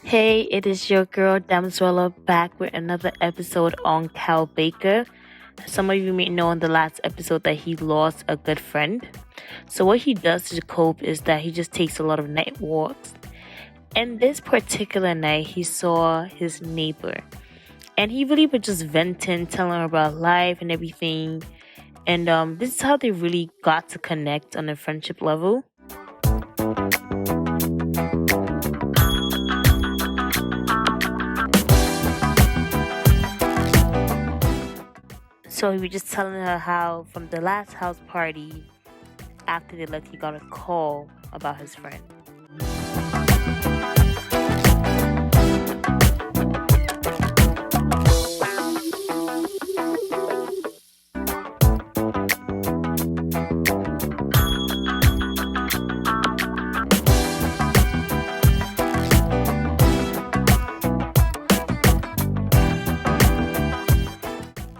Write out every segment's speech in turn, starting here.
Hey, it is your girl Damswella back with another episode on Cal Baker. Some of you may know in the last episode that he lost a good friend. So what he does to cope is that he just takes a lot of night walks. And this particular night, he saw his neighbor. And he really was just venting, telling her about life and everything. And this is how they really got to connect on a friendship level. So he was just telling her how from the last house party, after they left, he got a call about his friend.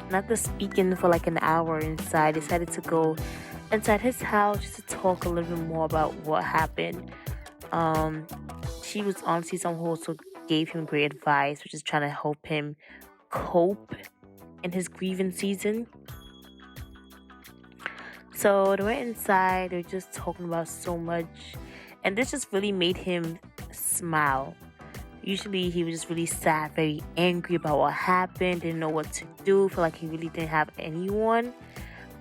And after speaking for like an hour inside, decided to go inside his house just to talk a little bit more about what happened. Um, she was honestly someone who also gave him great advice, which is trying to help him cope in his grieving season. So they went inside, they were just talking about so much, and this just really made him smile. Usually he was just really sad, very angry about what happened, didn't know what to do, felt like he really didn't have anyone.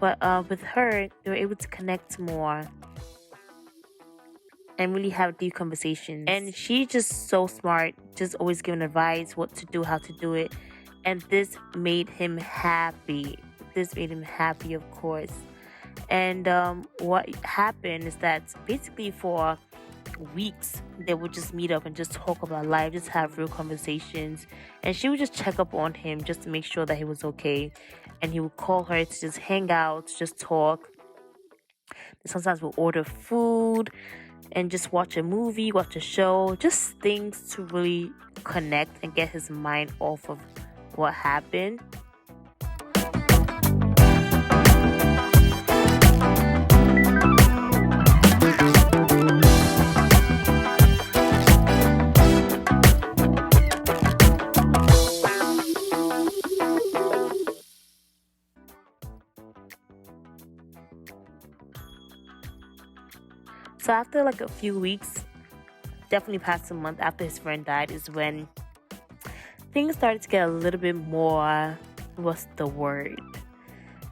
But with her, they were able to connect more and really have deep conversations. And she's just so smart, just always giving advice, what to do, how to do it. And this made him happy. This made him happy, of course. And what happened is that basically for weeks they would just meet up and just talk about life, just have real conversations, and she would just check up on him just to make sure that he was okay, and he would call her to just hang out, just talk. Sometimes we'll order food and just watch a movie, watch a show, just things to really connect and get his mind off of what happened. So after like a few weeks, definitely past a month after his friend died, is when things started to get a little bit more, what's the word?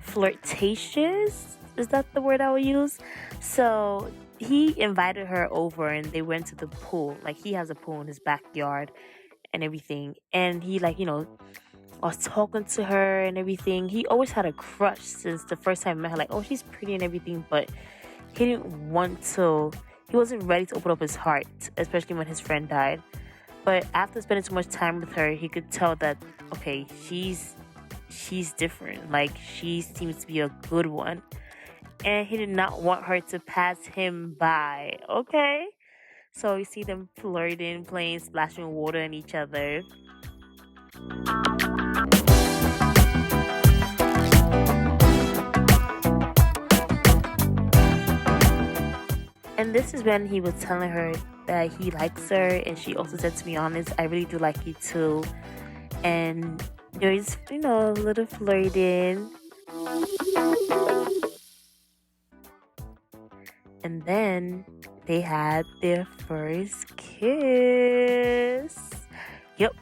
Flirtatious? Is that the word I would use? So he invited her over and they went to the pool. Like he has a pool in his backyard and everything. And he was talking to her and everything. He always had a crush since the first time I met her. Like, oh, she's pretty and everything, but he wasn't ready to open up his heart, especially when his friend died. But after spending so much time with her, he could tell that, okay, she's different. Like, she seems to be a good one. And he did not want her to pass him by, okay? So you see them flirting, playing, splashing water in each other. And this is when he was telling her that he likes her, and she also said, to be honest, I really do like you too. And there's, a little flirting. And then they had their first kiss. Yep.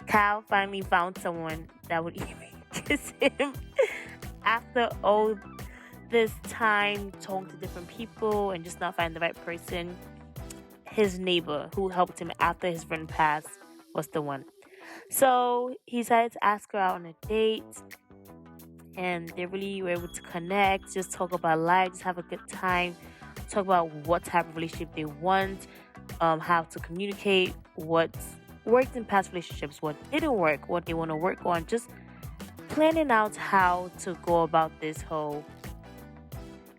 Kyle finally found someone that would even kiss him after all this time talking to different people and just not finding the right person. His neighbor who helped him after his friend passed was the one. So he decided to ask her out on a date, and they really were able to connect, just talk about life, just have a good time, talk about what type of relationship they want, how to communicate, what worked in past relationships, what didn't work, what they want to work on, just planning out how to go about this whole,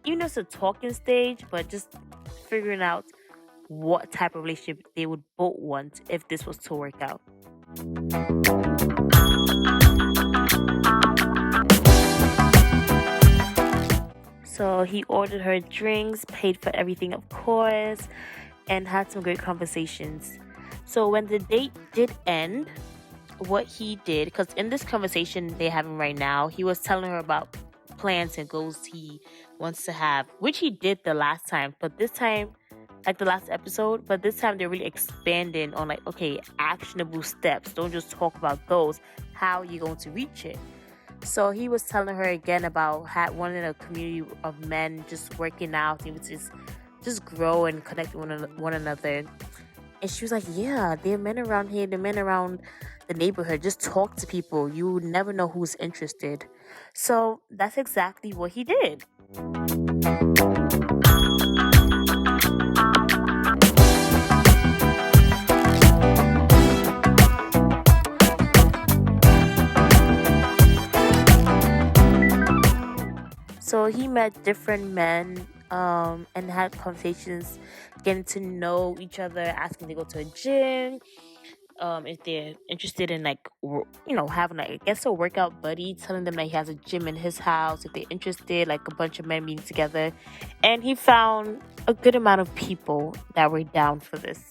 even though it's a talking stage, but just figuring out what type of relationship they would both want if this was to work out. So he ordered her drinks, paid for everything, of course, and had some great conversations. So when the date did end, what he did, because in this conversation they're having right now, he was telling her about plans and goals he wants to have, which he did the last time, but this time, like the last episode, but this time they're really expanding on like, okay, actionable steps. Don't just talk about goals. How are you going to reach it? So he was telling her again about wanting a community of men just working out, able to just grow and connect with one another. And she was like, yeah, there are men around here, there are men around the neighborhood. Just talk to people. You never know who's interested. So that's exactly what he did. So he met different men and had conversations, getting to know each other, asking to go to a gym, if they're interested in like having like, I guess, a workout buddy, telling them that he has a gym in his house if they're interested, like a bunch of men meeting together. And he found a good amount of people that were down for this.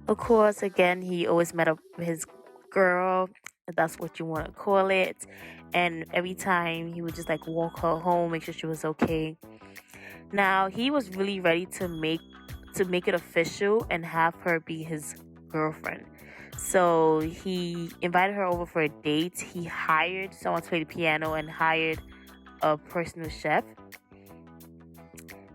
Of course, again, he always met up with his girl, if that's what you want to call it. And every time he would just like walk her home, make sure she was okay. Now he was really ready to make it official and have her be his girlfriend. So he invited her over for a date. He hired someone to play the piano and hired a personal chef.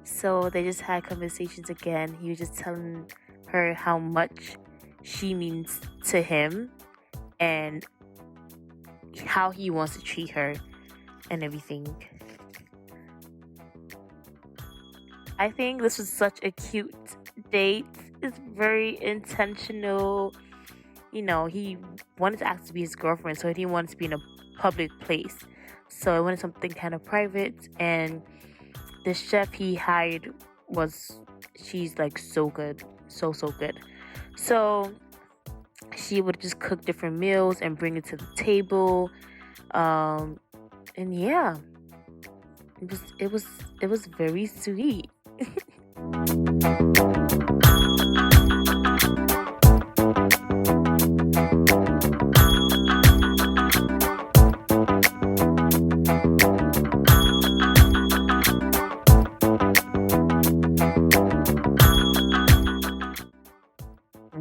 So they just had conversations again. He was just telling her how much she means to him and how he wants to treat her and everything. I think this was such a cute date. It's very intentional. He wanted to ask to be his girlfriend, so he didn't want it to be in a public place. So I wanted something kind of private. And the chef he hired she's like so good. So good. So she would just cook different meals and bring it to the table. And yeah, it was very sweet.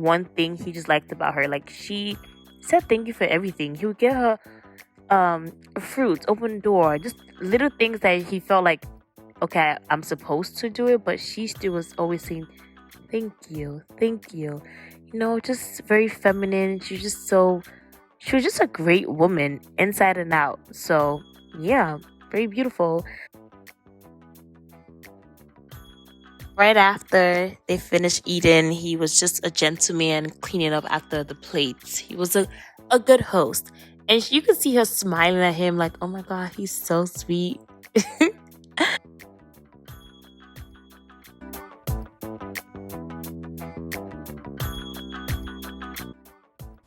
One thing he just liked about her, like, she said thank you for everything. He would get her fruits, open door, just little things that he felt like, okay, I'm supposed to do it, but she still was always saying thank you. Just very feminine. She was just a great woman inside and out. So yeah, very beautiful. Right after they finished eating, he was just a gentleman cleaning up after the plates. He was a good host. And you could see her smiling at him like, oh my God, he's so sweet.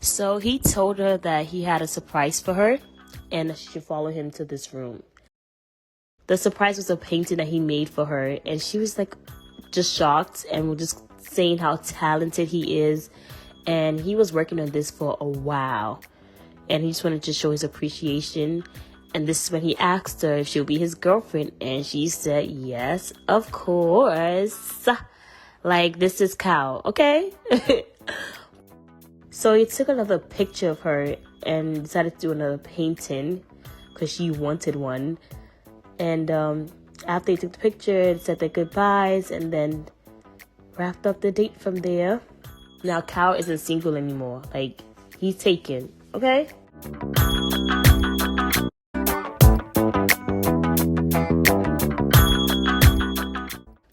So he told her that he had a surprise for her and she should follow him to this room. The surprise was a painting that he made for her, and she was like just shocked and was just saying how talented he is. And he was working on this for a while, and he just wanted to show his appreciation. And this is when he asked her if she'll be his girlfriend, and she said yes, of course. Like, this is Cal, okay? So he took another picture of her and decided to do another painting because she wanted one. And after he took the picture, said their goodbyes, and then wrapped up the date from there. Now Cal isn't single anymore. Like, he's taken, okay?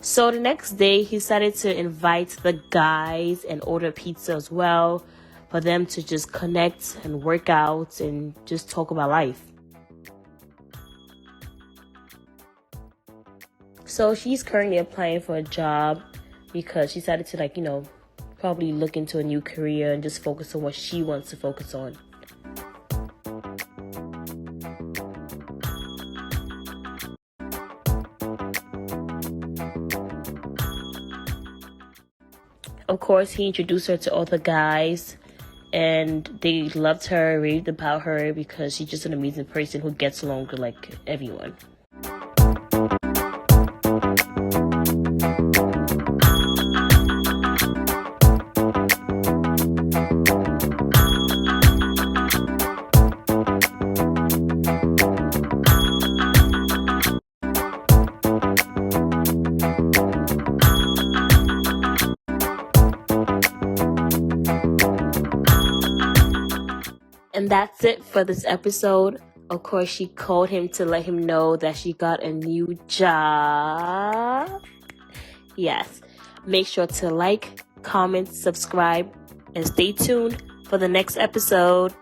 So the next day, he decided to invite the guys and order pizza as well for them to just connect and work out and just talk about life. So she's currently applying for a job because she decided to, probably look into a new career and just focus on what she wants to focus on. Of course, he introduced her to all the guys, and they loved her, raved about her because she's just an amazing person who gets along with like everyone. And that's it for this episode. Of course, she called him to let him know that she got a new job. Yes. Make sure to like, comment, subscribe, and stay tuned for the next episode.